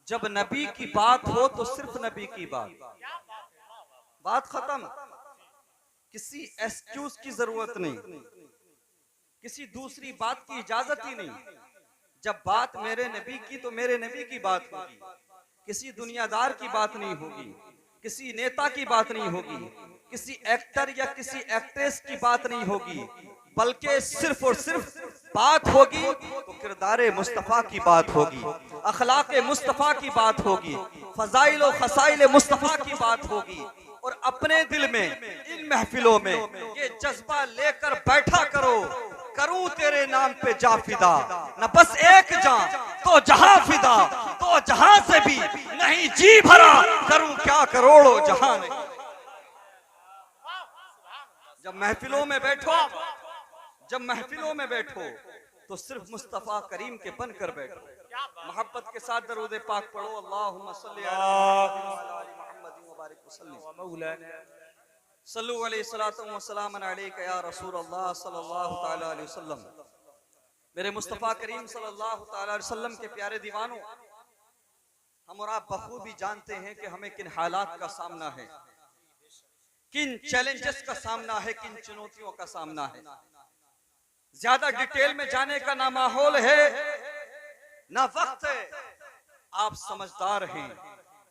जब नबी की बात हो तो सिर्फ नबी की बात खत्म। किसी एक्सक्यूज की जरूरत नहीं, किसी दूसरी बात की इजाजत ही नहीं। जब बात मेरे नबी की तो मेरे नबी की बात होगी, किसी दुनियादार की बात नहीं होगी, किसी नेता की बात नहीं होगी, किसी एक्टर या किसी एक्ट्रेस की बात नहीं होगी, बल्कि सिर्फ और सिर्फ बात होगी तो किरदारे मुस्तफ़ा की बात होगी, अखलाके मुस्तफ़ा की बात होगी, फजाइल और खसाइल मुस्तफ़ा की बात होगी। और अपने दिल में इन महफिलों में ये जज्बा लेकर बैठा करो, करूं तेरे नाम पे जा फिदा, न बस एक जान तो जहां फिदा, तो जहां से भी नहीं जी भरा, करूं क्या करोड़ों जहां नहीं। जब महफिलों में बैठो, जब महफिलों में बैठो तो सिर्फ मुस्तफ़ा करीम के बनकर बैठो। मोहब्बत के साथ दरूद पाक पढ़ो, अल्लाहुम्मा सल्ली अला मुहम्मद व बारिक वसल्लम। सल्लु अलैहि सलातु व सलाम अलैका या रसूल अल्लाह सल्लल्लाहु तआला अलैहि वसल्लम। मेरे मुस्तफ़ा करीम सल्लल्लाहु तआला अलैहि वसल्लम के प्यारे दीवानों, हम और आप बखूबी जानते हैं कि हमें किन हालात का सामना है, किन चैलेंजेस का सामना है, किन चुनौतियों का सामना है। ज्यादा डिटेल में जाने का ना माहौल है ना वक्त है। आप समझदार हैं,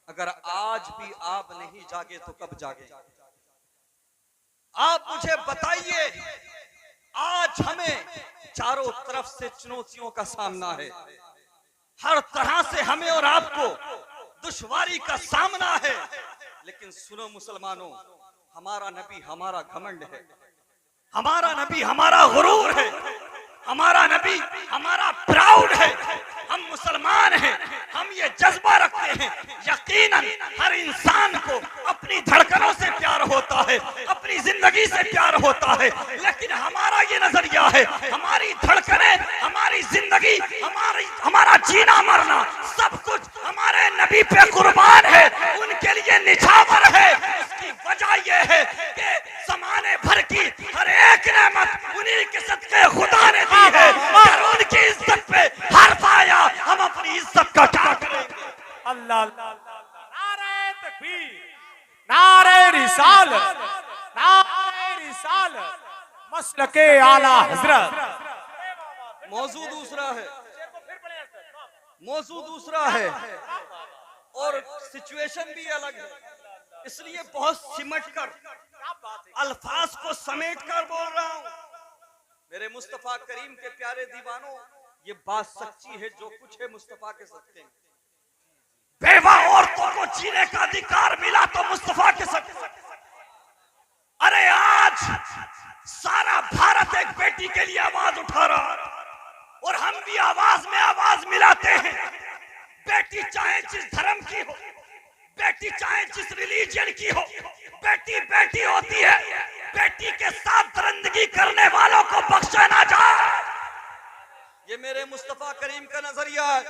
अगर आज भी आप नहीं जागे तो कब जागे? आप मुझे बताइए, आज हमें चारों तरफ से चुनौतियों का सामना है, हर तरह से हमें और आपको दुश्वारी का सामना है। लेकिन सुनो मुसलमानों, हमारा नबी हमारा घमंड है, हमारा नबी हमारा गुरूर है, हमारा नबी हमारा प्राउड है। हम मुसलमान हैं, हम ये जज्बा रखते हैं। यकीनन हर इंसान को अपनी धड़कनों से प्यार होता है, अपनी जिंदगी से प्यार होता है, लेकिन हमारा ये नजरिया है, हमारी धड़कनें, हमारी जिंदगी, हमारा जीना मरना सब कुछ हमारे नबी पे कुर्बान है, उनके लिए निछावर है। उसकी वजह यह है कि ज़माने भर की हर एक नेमत उन्हीं के सदके खुदा ने दी है। अगर उनकी इज्जत पे हर्फ आया, हम अपनी इज्जत का क्या करेंगे? अल्लाह नारे तकबीर, नारे रिसालत, नारे रिसालत, मसलके आला हजरत। मौजू दूसरा है, मौजू दूसरा है और सिचुएशन भी अलग है, इसलिए बहुत सिमट कर अल्फाज को समेट कर बोल रहा हूं। मेरे मुस्तफा करीम के प्यारे दीवानों, ये बात सच्ची है, जो कुछ है मुस्तफा के सदके में। बेवा औरतों को जीने का अधिकार मिला तो मुस्तफा के सदके। अरे आज सारा भारत एक बेटी के लिए आवाज उठा रहा है और हम भी आवाज में आवाज मिलाते हैं। बेटी चाहे जिस धर्म की हो, बेटी चाहे जिस रिलीजन की हो, बेटी बेटी होती है। बेटी के साथ दरिंदगी करने वालों को बख्शा ना जाए। ये मेरे मुस्तफा करीम का नजरिया है,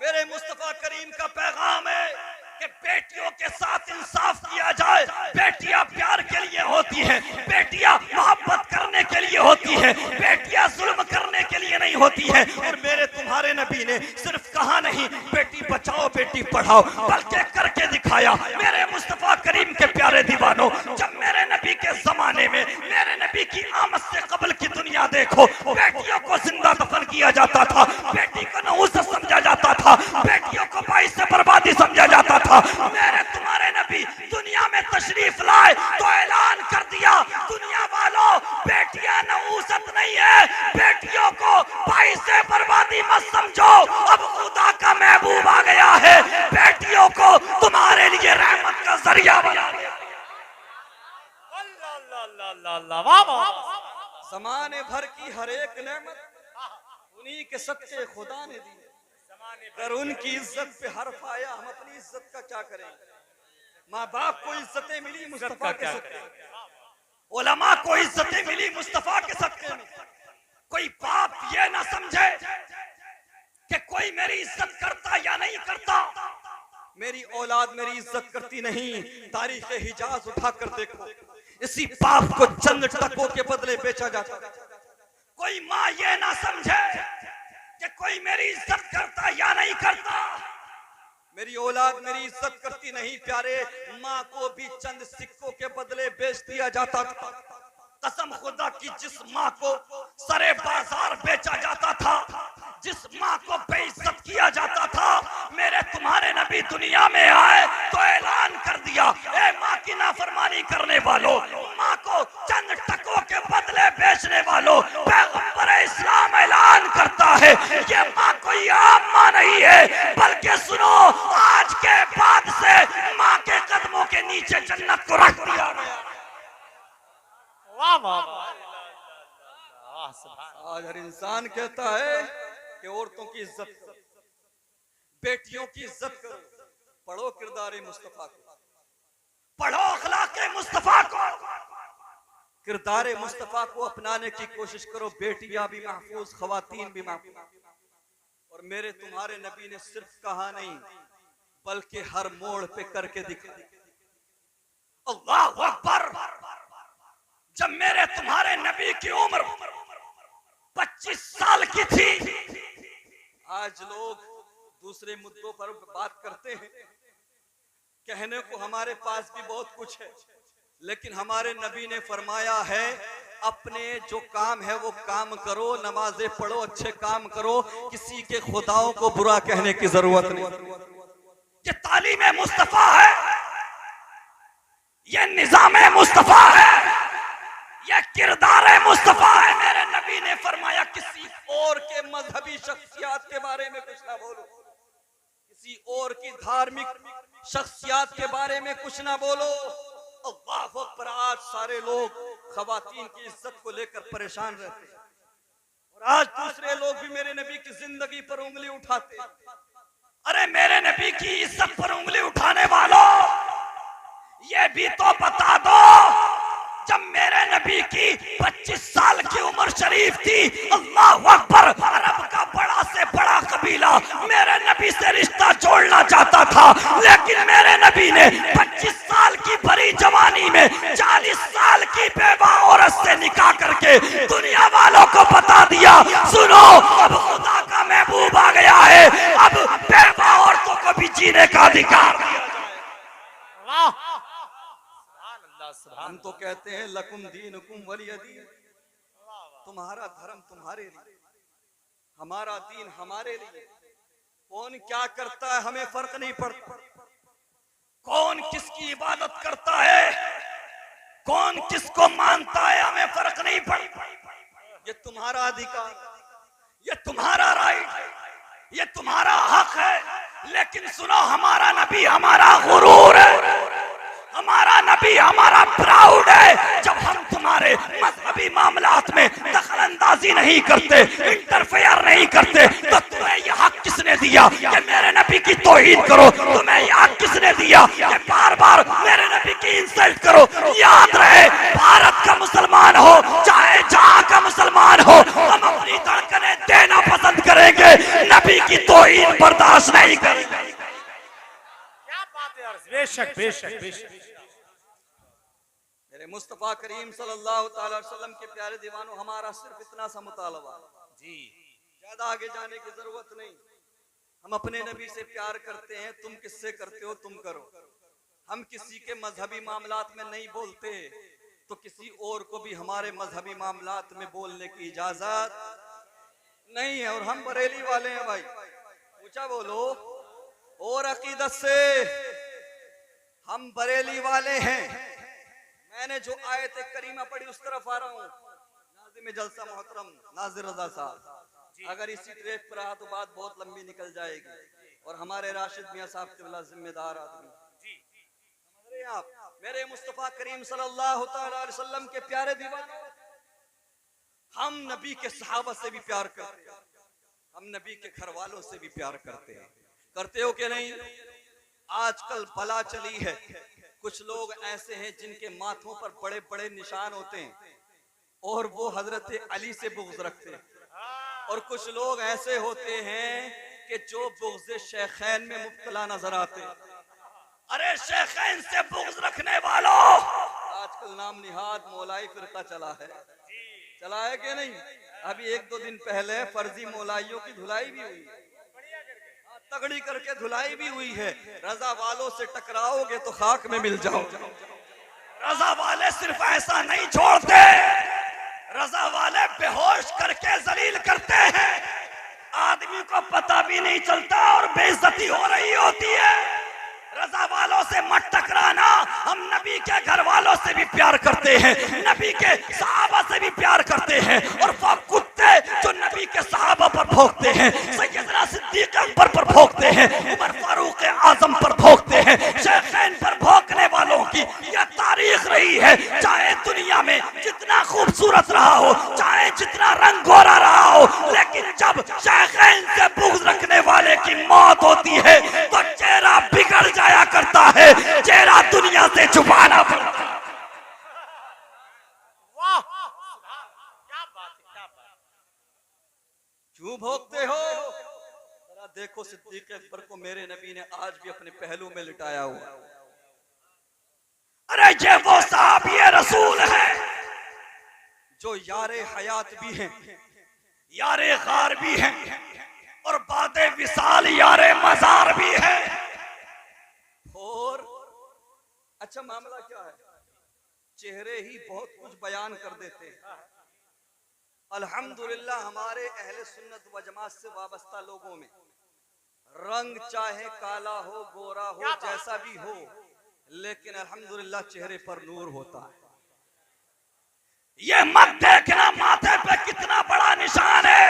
मेरे मुस्तफा करीम का पैगाम है कि बेटियों के साथ इंसाफ किया जाए। बेटियां प्यार के लिए होती हैं, बेटियां मोहब्बत करने के लिए होती हैं, बेटियां जुल्म करने के लिए नहीं होती हैं। और मेरे तुम्हारे नबी ने सिर्फ कहा नहीं बेटी बचाओ बेटी पढ़ाओ, बल्कि करके दिखाया। मेरे मुस्तफा करीम के प्यारे दीवानों, जब मेरे नबी के जमाने में, मेरे नबी की आमद से कबल की दुनिया देखो, बेटियों को जिंदा दफन किया जाता था, बेटी को नहुसत समझा जाता था, बेटियों को बाइस से बर्बादी समझा जाता था। मेरे तुम्हारे नबी दुनिया में तशरीफ लाए तो ऐलान कर दिया, दुनिया वालों बेटियां नहुसत नहीं है, बेटियों को बाइस से बर्बादी मत समझो। अब खुदा का महबूब आ गया है, बेटियों को तुम्हारे लिए रहमत का जरिया बना दिया। ज़माने भर की हर एक नेमत उन्हीं के सदके खुदा ने दी। अगर उनकी इज्जत पे हर्फ आया, हम अपनी इज्जत का क्या करेंगे? माँ बाप को इज्जतें मिली मुस्तफा के सदके, उलमा को इज्जतें मिली मुस्तफा के सदके में। कोई बाप ये ना समझे कि कोई मेरी इज्जत करता या नहीं करता। मेरी औलाद मेरी इज्जत करती नहीं, तारीख हिजाज उठा कर देखो, इसी बाप को चंद टकों के बदले बेचा जाता। कोई माँ ये ना समझे कि कोई मेरी इज्जत करता या नहीं करता। मेरी औलाद मेरी इज्जत करती नहीं प्यारे। माँ को भी चंद सिक्कों के बदले बेच दिया जाता था। कसम खुदा की, जिस माँ को सरे बाजार बेचा जाता था, जिस माँ को बेइज्जत किया जाता था, मेरे तुम्हारे नबी दुनिया में आए तो ऐलान कर दिया, ए माँ की नाफरमानी करने वालों, माँ को चंद टकों के बदले बेचने वालों, पैगंबर इस्लाम ऐलान करता है ये माँ कोई आम माँ नहीं है, बल्कि सुनो, आज के बाद से माँ के कदमों के नीचे जन्नत को रख दिया गया। वाह वाह वाह, सुभान। आज हर इंसान कहता है कि औरतों की इज्जत करो, बेटियों की इज्जत करो। पढ़ो किरदार मुस्तफा को, पढ़ो अखलाक मुस्तफा को, किरदार मुस्तफा को अपनाने की कोशिश करो। बेटियां भी महफूज, खवातीन भी महफूज। और मेरे तुम्हारे नबी ने सिर्फ कहा नहीं, बल्कि हर मोड़ पे करके दिखाया। अल्लाहु अकबर। जब मेरे तुम्हारे नबी की उम्र 25 साल की थी, आज लोग दूसरे मुद्दों पर बात करते हैं, कहने को हमारे पास भी बहुत कुछ है, लेकिन हमारे नबी ने फरमाया है अपने जो काम है वो काम करो, नमाजें पढ़ो, अच्छे काम करो, किसी के खुदाओं को बुरा कहने की जरूरत नहीं। ये तालीम मुस्तफा है, ये निजाम मुस्तफा है, ये किरदार मुस्तफा है। मेरे नबी ने फरमाया किसी और के मजहबी शख्सियत के बारे में कुछ ना बोलो, किसी और की धार्मिक शख्सियत के बारे में कुछ ना बोलो। अल्लाहु अकबर। आज सारे लोग खवातीन की इज्जत को लेकर परेशान रहते हैं, और आज दूसरे लोग भी मेरे नबी की जिंदगी पर उंगली उठाते हैं। अरे मेरे नबी की इज्जत पर उंगली उठाने वालों, ये भी तो बता दो, जब मेरे नबी की 25 साल की उम्र शरीफ थी, अल्लाहु अकबर, अरब का बड़ा से बड़ा कबीला मेरे नबी से रिश्ता जोड़ना चाहता था, लेकिन मेरे नबी ने 25 साल की भरी जवानी में 40 साल की बेवा औरत से निकाह करके दुनिया वालों को बता दिया, सुनो अब खुदा का महबूब आ गया है, अब बेवा औरतों को भी जीने का अधिकार दिया जाए। हम तो कहते हैं लकुम दीनुकुम वलिय दीन, तुम्हारा धर्म तुम्हारे लिए, हमारा दीन हमारे लिए। कौन क्या करता है हमें फर्क नहीं पड़ता, कौन किसकी इबादत करता है, कौन किसको मानता है, हमें फर्क नहीं पड़ता। ये तुम्हारा अधिकार, ये तुम्हारा राइट है, ये तुम्हारा हक है। लेकिन सुनो, हमारा नबी हमारा गुरूर है, हमारा नबी हमारा प्राउड है। जब हम तुम्हारे मजहबी मामलात में दखल अंदाजी नहीं करते, इंटरफेयर नहीं करते, तो तुम्हें यह हक किसने दिया कि मेरे नबी की तौहीन करो? तुम्हें यह हक किसने दिया कि बार बार मेरे नबी की इंसल्ट करो? याद रहे, भारत का मुसलमान हो चाहे जहां का मुसलमान हो, हम अपनी धड़कनें देना पसंद करेंगे, नबी की तौहीन बर्दाश्त नहीं करेंगे। बेशक बेशक बेशक। मेरे मुस्तफा करीम सल्लल्लाहु अलैहि वसल्लम के प्यारे दीवानों, हमारा सिर्फ इतना सा मुतालबा जी, ज्यादा आगे जाने की जरूरत नहीं। हम अपने नबी से प्यार करते हैं, तुम किससे करते हो तुम करो। हम किसी के मजहबी मामलात में नहीं बोलते, तो किसी और को भी हमारे मजहबी मामलात में बोलने की इजाजत नहीं है। और हम बरेली वाले हैं भाई, ऊंचा बोलो, और अकीदत से हम बरेली वाले हैं। मैंने जो आयत करीमा पढ़ी उस तरफ आ रहा हूँ। नाज़िम जलसा मोहतरम नाज़िर रज़ा साहब, अगर इसी ट्रैक पर रहा तो बात बहुत लंबी निकल जाएगी, और हमारे राशिद मियां साहब क़िबला जिम्मेदार आदमी समझ रहे हैं आप। मेरे मुस्तफ़ा करीम सल्लल्लाहु अलैहि वसल्लम के प्यारे दीवाने, हम नबी के सहाबा से भी प्यार करते हैं, हम नबी के घर वालों से भी प्यार करते हैं। करते हो कि नहीं? आजकल बला चली है, कुछ लोग ऐसे हैं जिनके माथों पर बड़े बड़े निशान होते हैं और वो हजरत अली से बुग़्ज़ रखते हैं, और कुछ लोग ऐसे होते हैं कि जो बुग़्ज़ शेखैन में मुब्तला नजर आते हैं। अरे शेखैन से बुग़्ज़ रखने वालों, आजकल नाम निहाद मौलाई फिरका चला है कि नहीं? अभी 1-2 दिन पहले फर्जी मौलाइयों की धुलाई भी हुई, तगड़ी करके धुलाई भी हुई है। रजा वालों से टकराओगे तो खाक में मिल जाओगे। रजा वाले सिर्फ ऐसा नहीं छोड़ते, रजा वाले बेहोश करके जलील करते हैं, आदमी को पता भी नहीं चलता और बेइज्जती हो रही होती है। रजा वालों से मत टकराना। हम नबी के घर वालों से भी प्यार करते हैं, नबी के सहाबा से भी प्यार करते हैं, और वो कुत्ते जो नबी के सहाबा पर भौंकते हैं, सैयदना सिद्दीक अकबर पर भौंकते हैं, उमर फारूक आजम पर भौंकते हैं, शेखैन पर भौंकने वालों की यह तारीख रही है। चाहे दुनिया में जितना खूबसूरत रहा हो, चाहे जितना रंग गोरा रहा हो, लेकिन जब शेखैन से बुग़्ज़ रखने वाले की मौत होती है तो चेहरा बिगड़ जाया करता है, चेहरा दुनिया से छुपाना पड़ता है। वाह, क्या बात है, क्या बात। क्यों भोगते हो? जरा देखो सिद्दीक अकबर को मेरे नबी ने आज भी अपने पहलू में लिटाया हुआ। अरे ये वो साहबी रसूल है जो यारे हयात भी हैं, यारे गार भी हैं, और बादे विसाल यारे मजार भी है। और अच्छा मामला क्या है? चेहरे ही बहुत कुछ बयान कर देते हैं। अल्हम्दुलिल्लाह हमारे अहले सुन्नत व जमात से वाबस्ता लोगों में रंग चाहे काला हो, गोरा हो, जैसा भी हो, लेकिन अल्हम्दुलिल्लाह चेहरे पर नूर होता है। ये मत देखना माथे पे कितना बड़ा निशान है,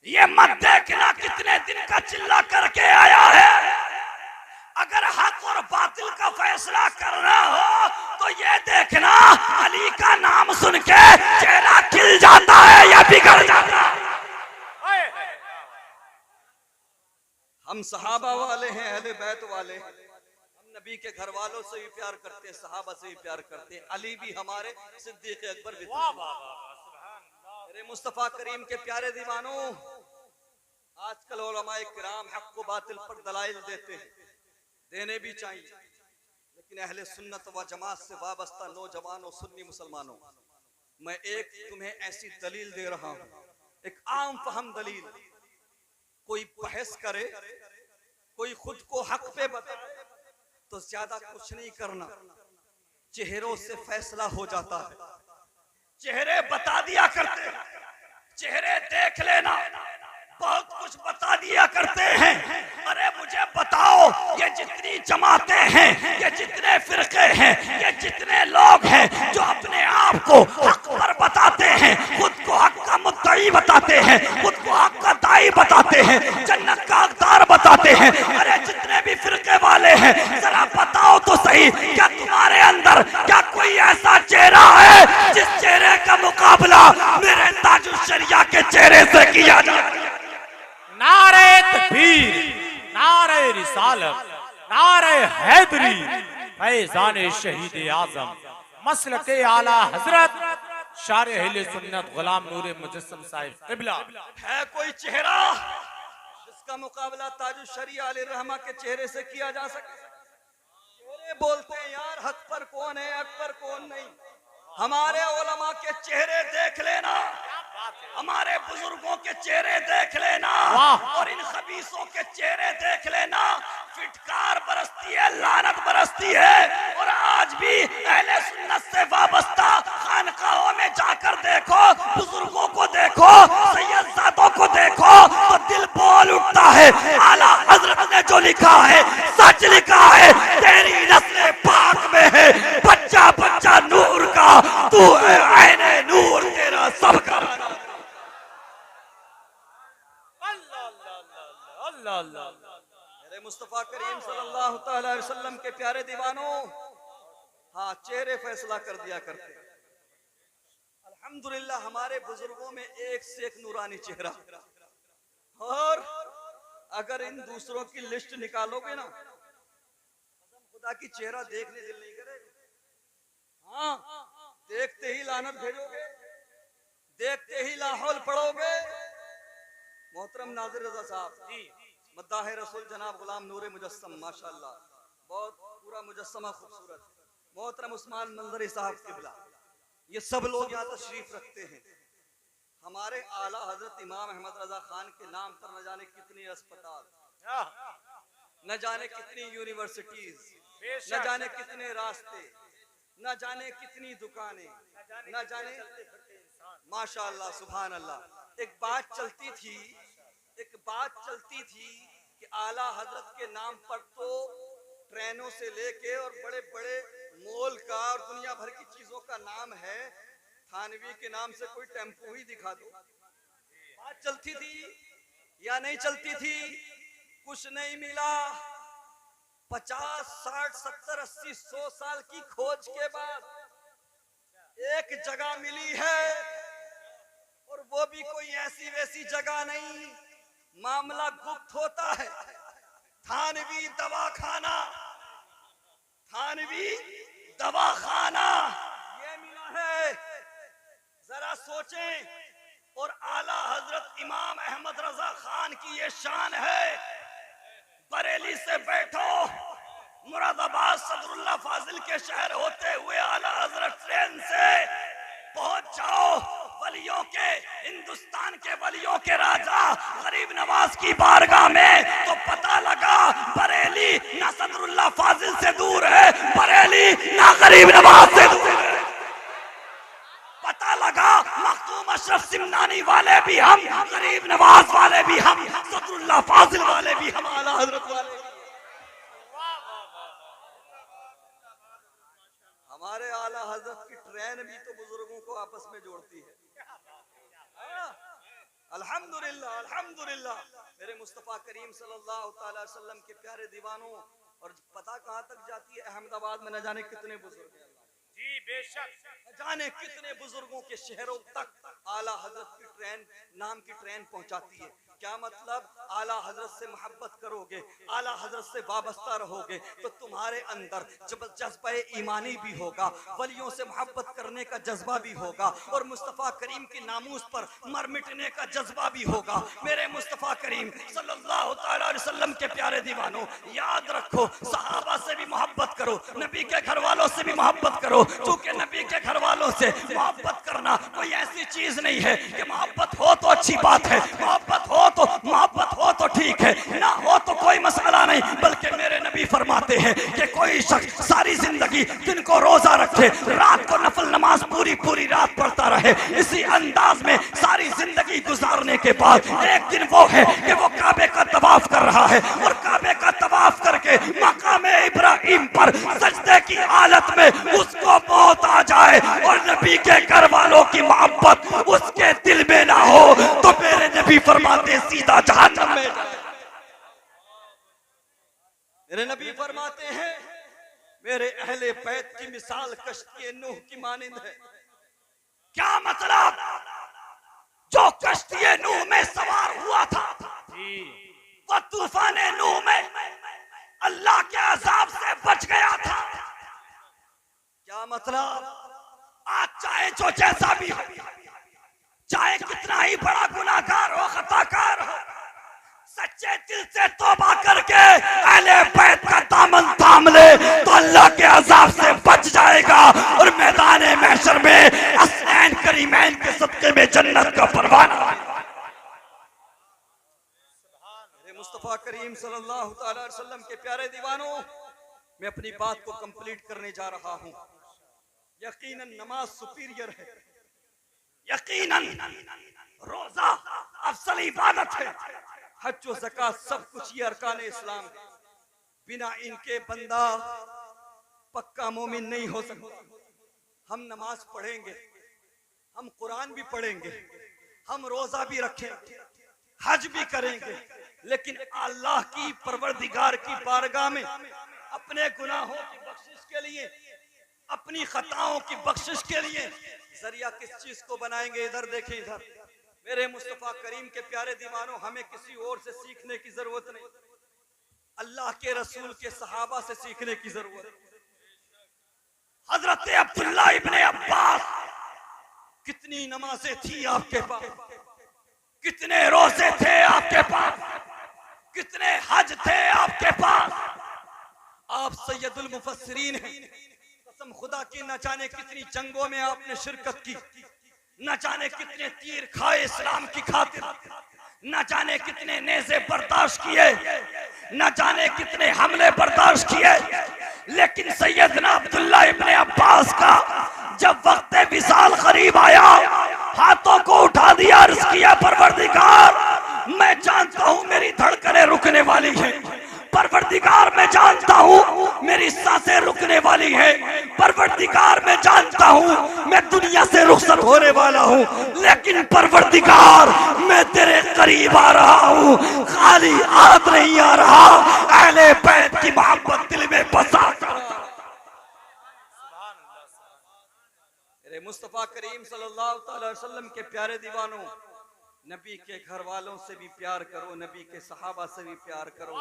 ये मत देखना कितने दिन का चिल्ला करके आया है। अगर हक और बातिल का फैसला करना हो तो ये देखना अली का नाम सुन के चेहरा खिल जाता है या बिगड़ जाता है। हम सहाबा वाले हैं, अहले बैत वाले हैं, हम नबी के घर वालों से भी प्यार करते हैं, सहाबा से भी प्यार करते हैं। अली भी हमारे, सिद्दीक अकबर भी। मेरे मुस्तफा करीम के प्यारे दीवानों, आजकल उलमाए किराम हक को बातिल पर दलाइल देते हैं, देने भी चाहिए, लेकिन अहले सुन्नत व जमात से वाबस्ता नौजवानों, सुन्नी मुसलमानों, मैं एक तुम्हें ऐसी दलील दे रहा हूं, एक आम फहम दलील। कोई बहस करे, कोई खुद को हक पे बताए तो ज्यादा कुछ नहीं करना, चेहरों से फैसला हो जाता है। चेहरे बता दिया करते हैं, चेहरे देख लेना, बहुत कुछ बता दिया करते हैं। अरे मुझे बताओ, ये जितनी जमातें हैं, ये जितने फिरके हैं, ये जितने लोग हैं जो अपने आप को हक पर बताते हैं, खुद को हक का मुद्दई बताते हैं, खुद को हक का दाई बताते हैं, जन्नत का हकदार बताते हैं, अरे जितने भी फिरके वाले हैं, जरा बताओ तो सही, क्या तुम्हारे अंदर क्या कोई ऐसा चेहरा है जिस चेहरे का मुकाबला मेरे ताजुल शरिया के चेहरे से किया जाए? नारे तकबीर, नारे रिसालत, नारे हैदरी, फैज़ान शहीद आज़म, मसलके आला हजरत शारे अहले सुन्नत गुलाम नूर मुजस्सम साहिब क़िबला। है कोई चेहरा जिसका मुकाबला ताजुल शरिया अलैहिर्रहमा के चेहरे से किया जा सके? चेहरे बोलते हैं यार, हक पर कौन है, हक पर कौन नहीं। हमारे उलमा के चेहरे देख लेना, हमारे बुजुर्गों के चेहरे देख लेना, और इन खबीसों के चेहरे देख लेना। फिटकार बरसती है, लानत बरसती है। और आज भी अहले सुन्नत से वाबस्ता खानकाहों में जाकर देखो, बुजुर्गों को देखो, सैयदजादों को देखो, तो दिल बोल उठता है। आला हजरत ने जो लिखा है सच लिखा है, तेरी नस्ल पाक में है बच्चा बच्चा नूर का, तू है ऐने नूर, तेरा सबका। मेरे मुस्तफा करीम सल्लल्लाहु अलैहि वसल्लम के प्यारे दीवानों, हाँ चेहरे फैसला कर दिया करते। अल्हम्दुलिल्लाह हमारे बुजुर्गों में एक से एक नूरानी चेहरा, और अगर इन दूसरों की लिस्ट निकालोगे ना, खुदा की चेहरा देखने दिल नहीं करेगा। हाँ, देखते ही लानत भेजोगे, देखते ही लाहौल पढ़ोगे। मोहतरम नाज़िर रज़ा साहब, मद्दाह रसूल जनाब गुलाम नूर मुजस्सम, माशाअल्लाह बहुत पूरा मुजस्समा खूबसूरत। मोहतरम उस्मान मंजरी साहब क़िबला, ये सब लोग यहाँ तशरीफ रखते हैं। हमारे आला हजरत इमाम अहमद रजा खान के नाम पर न जाने कितने अस्पताल, न जाने कितनी यूनिवर्सिटीज, न जाने कितने रास्ते, न जाने कितनी दुकानें, न जाने माशाअल्लाह सुभान अल्लाह। एक बात चलती थी कि आला हजरत के नाम पर तो ट्रेनों से लेके और बड़े बड़े मॉल का और दुनिया भर की चीजों का नाम है, थानवी के नाम से कोई टेम्पो ही दिखा दो। बात चलती थी या नहीं चलती थी? कुछ नहीं मिला। 50, 60, 70, 80, 100 साल की खोज के बाद एक जगह मिली है, और वो भी कोई ऐसी वैसी जगह नहीं। मामला गुप्त होता है। थानवी दवाखाना, थानवी दवाखाना ये मिला है। जरा सोचें। और आला हजरत इमाम अहमद रजा खान की ये शान है। बरेली से बैठो, मुरादाबाद सदरुल्लाह फाजिल के शहर होते हुए आला हजरत ट्रेन से पहुंच जाओ वलियों के, हिंदुस्तान के वलियों के राजा गरीब नवाज की बारगाह में, तो पता लगा बरेली ना सदरुल्लाह फाजिल से दूर है, बरेली ना गरीब नवाज से दूर है। पता लगा मखदूम अशरफ सिमनानी वाले भी हम, गरीब नवाज वाले भी हम, सदरुल्लाह फाजिल वाले भी हम, आला हजरत वाले। हमारे आला हजरत की ट्रेन भी तो बुजुर्गों को आपस में जोड़ती है। अल्हम्दुलिल्लाह, अल्हम्दुलिल्लाह। मेरे मुस्तफ़ा करीम सल्लल्लाहु अलैहि वसल्लम के प्यारे दीवानों, और पता कहाँ तक जाती है? अहमदाबाद में न जाने कितने बुजुर्ग हैं जी, बेशक न जाने कितने बुजुर्गों के शहरों तक आला हजरत की ट्रेन, नाम की ट्रेन पहुंचाती है। क्या मतलब? आला हजरत से मोहब्बत करोगे, आला हजरत से वाबस्ता रहोगे, तो तुम्हारे अंदर जब जज्बा ईमानी भी होगा, वलियों से मोहब्बत करने का जज्बा भी होगा, और मुस्तफ़ा करीम की नामूस पर मर मिटने का जज्बा भी होगा। मेरे मुस्तफ़ा करीम सल्लल्लाहु अलैहि वसल्लम के प्यारे दीवानों, याद रखो, सहाबा से भी मोहब्बत करो, नबी के घर वालों से भी मोहब्बत करो, क्योंकि नबी के घर वालों से मोहब्बत करना कोई ऐसी चीज नहीं है कि मोहब्बत हो तो अच्छी बात है, मोहब्बत हो तो ठीक है, ना हो तो कोई मसला नहीं। बल्कि मेरे नबी फरमाते हैं कि कोई शख्स सारी जिंदगी दिन को रोजा रखे, रात को नफल नमाज पूरी पूरी रात पढ़ता रहे, इसी अंदाज में सारी जिंदगी गुजारने के बाद एक दिन वो है कि वो काबे का तवाफ कर रहा है, और काबे का तवाफ करके मकामे इब्राहिम पर सजदे की हालत में उसको मौत आ जाए, और नबी के घर वालों की मोहब्बत उसके दिल में ना हो, तो मेरे नबी फरमाते सीधा जहन्नम में जाए। मेरे नबी फरमाते हैं मेरे अहले बैत की मिसाल कश्ती नूह की मानिंद है। क्या मतलब? जो कश्ती नूह में सवार हुआ था, वह तूफान नूह में अल्लाह के अजाब से बच गया था। क्या मतलब? आज चाहे जो जैसा भी हो, चाहे कितना ही बड़ा गुनाहगार हो, खताकार हो, सच्चे दिल से तौबा करके अहले बैत का दामन थाम ले, तो अल्लाह के अजाब से बच जाएगा, और मैदान महशर में हसनैन करीमैन के सदके में जन्नत का परवाना। मेरे मुस्तफा करीम सल्लल्लाहु अलैहि वसल्लम के प्यारे दीवानों, मैं अपनी बात को कंप्लीट करने जा रहा हूं। यकीनन नमाज सुपीरियर है, यकीनन रोजा अफजल इबादत है, हज व ज़कात सब कुछ ये अरकान इस्लाम है। बिना इनके बंदा पक्का मोमिन नहीं हो सकता। हम नमाज पढ़ेंगे, हम कुरान भी पढ़ेंगे, हम रोजा भी रखेंगे, हज भी करेंगे, लेकिन अल्लाह की परवरदिगार की बारगाह में अपने गुनाहों की बख्शिश के लिए, अपनी खताओं की बख्शिश के लिए जरिया किस चीज को बनाएंगे? इधर देखें, इधर। मेरे मुस्तफा करीम के प्यारे दीवानों, हमें किसी और से सीखने की जरूरत नहीं, अल्लाह के रसूल के सहाबा से सीखने की जरूरत है। हजरत अब्दुल्लाह इब्ने अब्बास, कितनी नमाजें थी आपके पास, कितने रोजे थे आपके पास, कितने हज थे आपके पास। आप सैयदुल मुफस्सिरीन हैं, कसम खुदा की न जाने कितनी जंगों में आपने शिरकत की, न जाने कितने तीर खाए इस्लाम की खातिर, न जाने कितने नेज़े बर्दाश्त किए, न जाने कितने हमले बर्दाश्त किए, लेकिन सैयदना अब्दुल्ला इब्ने अब्बास का जब वक्त विसाल करीब आया, हाथों को उठा दिया, अर्ज़ किया परवरदिगार मैं जानता हूं मेरी धड़कनें रुकने वाली हैं, परवरदिगार मैं जानता हूं मेरी सांसें रुकने वाली है, परवरदिगार मैं जानता हूं मैं दुनिया से रुखसत होने वाला हूं, लेकिन परवरदिगार मैं तेरे करीब आ रहा हूं, खाली हाथ नहीं आ रहा, अहले बैत की मोहब्बत दिल में बसा। मेरे मुस्तफा करीम सल्लल्लाहु अलैहि वसल्लम के प्यारे दीवानों, नबी के घर वालों से भी प्यार करो, नबी के सहाबा से भी प्यार करो,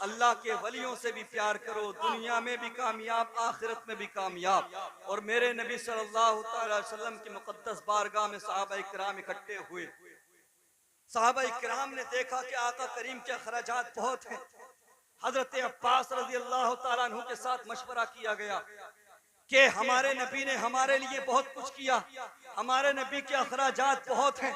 अल्लाह के वलियों से भी प्यार करो, दुनिया में भी कामयाब आखिरत में भी कामयाब। और मेरे नबी सल्लल्लाहु अलैहि वसल्लम की मुकद्दस बारगाह में सहाबा इकराम इकट्ठे हुए। सहाबा इकराम ने देखा कि आका करीम के अखराजात बहुत हैं। हजरत अब्बास रज़ी अल्लाह तआला अन्हु के साथ मशवरा किया गया कि हमारे नबी ने हमारे लिए बहुत कुछ किया, हमारे नबी के अखराजात बहुत हैं,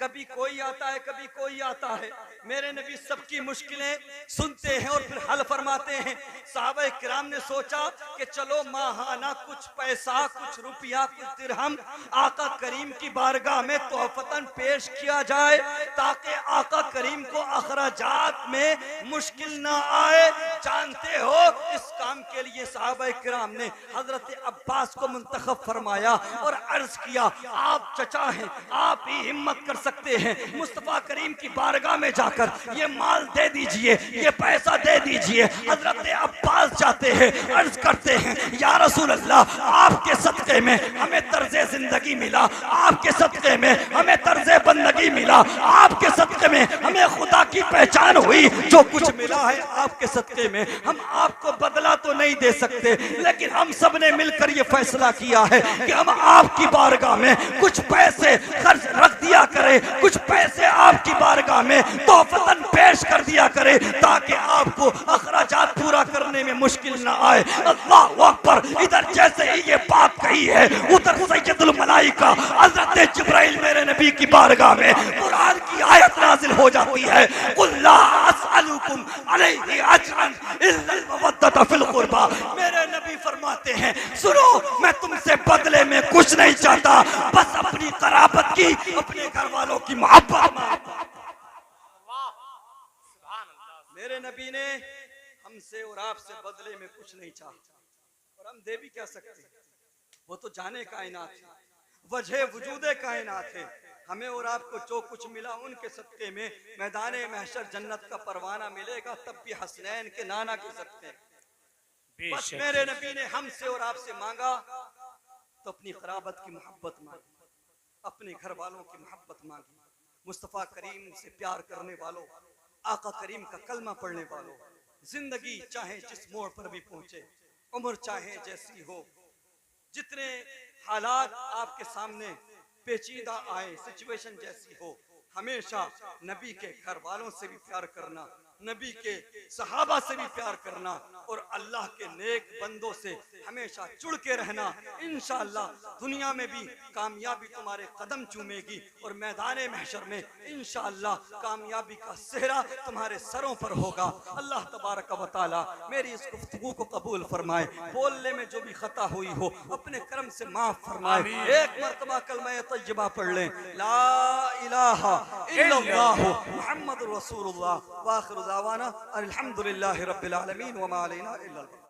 कभी कोई आता है कभी कोई आता है, मेरे नबी सबकी मुश्किलें सुनते हैं और फिर हल फरमाते हैं। सहाबा किराम ने सोचा कि चलो माहाना कुछ पैसा, कुछ रुपया, कुछ दिरहम आका करीम की बारगाह में तोहफतन पेश किया जाए, ताकि आका करीम को अखराजात में मुश्किल ना आए। जानते हो इस काम के लिए सहाबा किराम ने हजरत अब्बास को मुंतखब फरमाया और अर्ज किया आप चचा हैं, आप ही हिम्मत कर सकते हैं, मुस्तफा करीम की बारगाह में जाकर ये माल दे दीजिए, ये पैसा दे दीजिए। हजरत अब्बास जाते हैं, अर्ज करते हैं या रसूल अल्लाह आपके सदक़े में हमें तर्ज़े जिंदगी मिला, आपके सदक़े में हमें तर्ज़े बंदगी मिला, आपके सदक़े में हमें खुदा की पहचान हुई, जो कुछ मिला है आपके सदक़े में हम आपको बदला तो नहीं दे सकते, लेकिन हम सब ने मिलकर ये फैसला किया है कि हम आपकी बारगाह में कुछ पैसे खर्च रख दिया करें, कुछ पैसे आपकी बारगाह में तोहफतन पेश कर दिया करें, ताकि आपको अखराजात पूरा करने में मुश्किल ना आए। अल्लाह अकबर। इधर जैसे ही ये बात कही है, उधर सैयदुल मलाइका हजरत जिब्राइल मेरे नबी की बारगाह में कुरान की आयत नाजिल हो जाती है, कुल ला असअलुकुम अलैहि अजरन इल्ला अल-मवद्दत फिल कुर्बा। मेरे नबी फरमाते हैं सुनो मैं तुमसे बदले में कुछ नहीं चाहता, बस अपनी कराबत की, अपने घर वालों की मोहब्बत। मेरे नबी ने हमसे और आपसे बदले में कुछ नहीं चाहा, और हम दे भी क्या सकते, वो तो जाने कायनात है, वजह वजूदे कायनात है। हमें और आपको जो कुछ मिला उनके सदके में मैदान महशर जन्नत का परवाना मिलेगा, तब भी हसनैन के नाना के सदके। बस मेरे नबी ने हमसे और आपसे मांगा तो अपनी खराबत की मोहब्बत मांगी, अपने घर वालों की मोहब्बत मांगी, मुस्तफ़ा करीम से प्यार करने वालों, आका करीम का कलमा पढ़ने वालों, जिंदगी चाहे जिस मोड़ पर भी पहुंचे, उम्र चाहे जैसी हो, जितने हालात आपके सामने पेचीदा आए, सिचुएशन जैसी हो, हमेशा नबी के घर वालों से भी प्यार करना, नबी के सहाबा से भी प्यार करना और अल्लाह के नेक बंदों से हमेशा जुड़ के रहना। इंशाअल्लाह दुनिया में भी कामयाबी तुम्हारे कदम चूमेगी और मैदान महशर में इंशाअल्लाह कामयाबी का सेहरा तुम्हारे सरों पर होगा। अल्लाह तबारक व तआला मेरी इस गुफ्तगू को कबूल फरमाए, बोलने में जो भी खता हुई हो अपने करम से माफ फरमाए। एक मरतबा कलमा तय्यबा पढ़ लें, ला इलाहा इल्लल्लाह मुहम्मदुर रसूलुल्लाह व आखिरु दावाना अल्हम्दुलिल्लाहि रब्बिल आलमीन व मा अलैना इल्लल